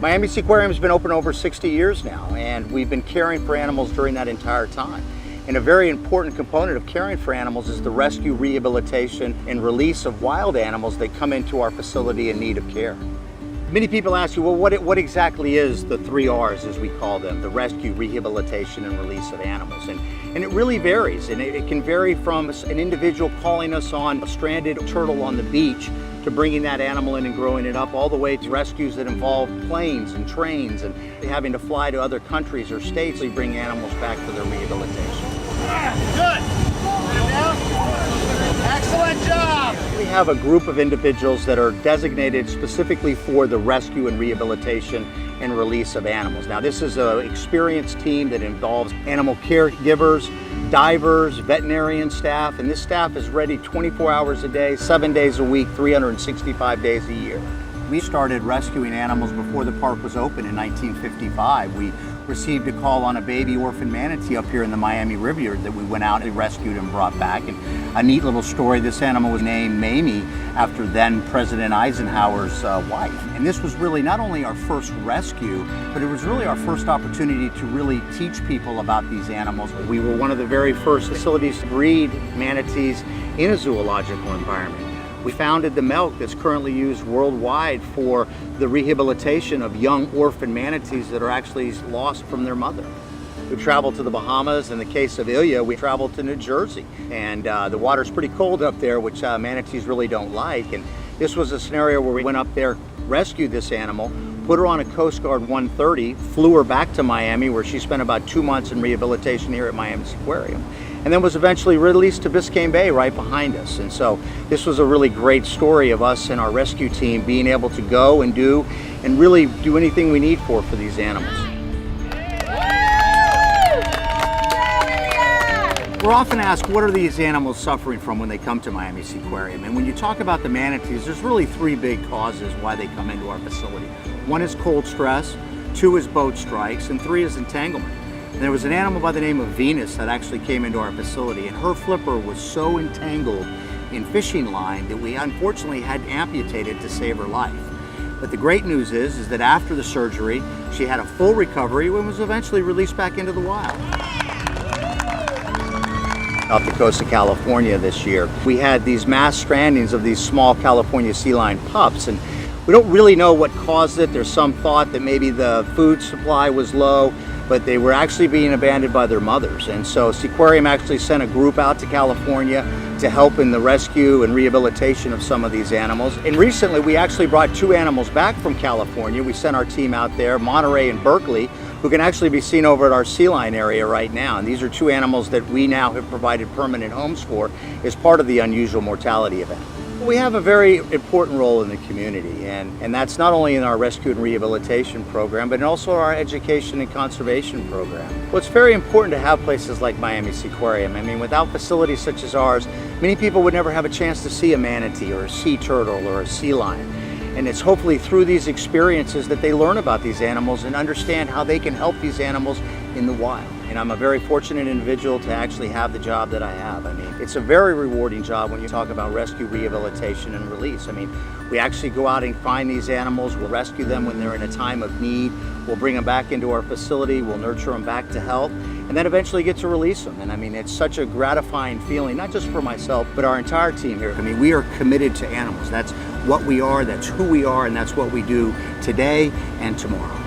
Miami Seaquarium has been open over 60 years now, and we've been caring for animals during that entire time. And a very important component of caring for animals is the rescue, rehabilitation, and release of wild animals that come into our facility in need of care. Many people ask you, well, what exactly is the 3 R's, as we call them, the rescue, rehabilitation, and release of animals? And it really varies, and it can vary from an individual calling us on a stranded turtle on the beach to bringing that animal in and growing it up, all the way to rescues that involve planes and trains and having to fly to other countries or states to bring animals back for their rehabilitation. Good. Excellent job. We have a group of individuals that are designated specifically for the rescue and rehabilitation and release of animals. Now, this is an experienced team that involves animal caregivers, divers, veterinarian staff, and this staff is ready 24 hours a day, 7 days a week, 365 days a year. We started rescuing animals before the park was open in 1955. We received a call on a baby orphan manatee up here in the Miami Riviera that we went out and rescued and brought back. And a neat little story, this animal was named Mamie after then President Eisenhower's wife. And this was really not only our first rescue, but it was really our first opportunity to really teach people about these animals. We were one of the very first facilities to breed manatees in a zoological environment. We founded the milk that's currently used worldwide for the rehabilitation of young orphan manatees that are actually lost from their mother. We've traveled to the Bahamas. In the case of Ilya, we traveled to New Jersey. And the water's pretty cold up there, which manatees really don't like. And this was a scenario where we went up there, rescued this animal, put her on a Coast Guard 130, flew her back to Miami, where she spent about 2 months in rehabilitation here at Miami Seaquarium, and then was eventually released to Biscayne Bay right behind us. And so this was a really great story of us and our rescue team being able to go and do and really do anything we need for these animals. We're often asked, what are these animals suffering from when they come to Miami Seaquarium? And when you talk about the manatees, there's really 3 big causes why they come into our facility. 1 is cold stress, 2 is boat strikes, and 3 is entanglement. And there was an animal by the name of Venus that actually came into our facility, and her flipper was so entangled in fishing line that we unfortunately had amputated to save her life. But the great news is that after the surgery, she had a full recovery and was eventually released back into the wild. Off the coast of California this year, we had these mass strandings of these small California sea lion pups, and we don't really know what caused it. There's some thought that maybe the food supply was low, but they were actually being abandoned by their mothers. And so Seaquarium actually sent a group out to California to help in the rescue and rehabilitation of some of these animals. And recently we actually brought 2 animals back from California. We sent our team out there, Monterey and Berkeley, who can actually be seen over at our sea lion area right now. And these are 2 animals that we now have provided permanent homes for as part of the unusual mortality event. We have a very important role in the community, and that's not only in our rescue and rehabilitation program, but also our education and conservation program. Well, it's very important to have places like Miami Seaquarium. I mean, without facilities such as ours, many people would never have a chance to see a manatee or a sea turtle or a sea lion. And it's hopefully through these experiences that they learn about these animals and understand how they can help these animals in the wild. And I'm a very fortunate individual to actually have the job that I have. I mean, it's a very rewarding job when you talk about rescue, rehabilitation, and release. I mean, we actually go out and find these animals, we'll rescue them when they're in a time of need, we'll bring them back into our facility, we'll nurture them back to health, and then eventually get to release them. And I mean, it's such a gratifying feeling, not just for myself, but our entire team here. I mean, we are committed to animals. That's what we are, that's who we are, and that's what we do today and tomorrow.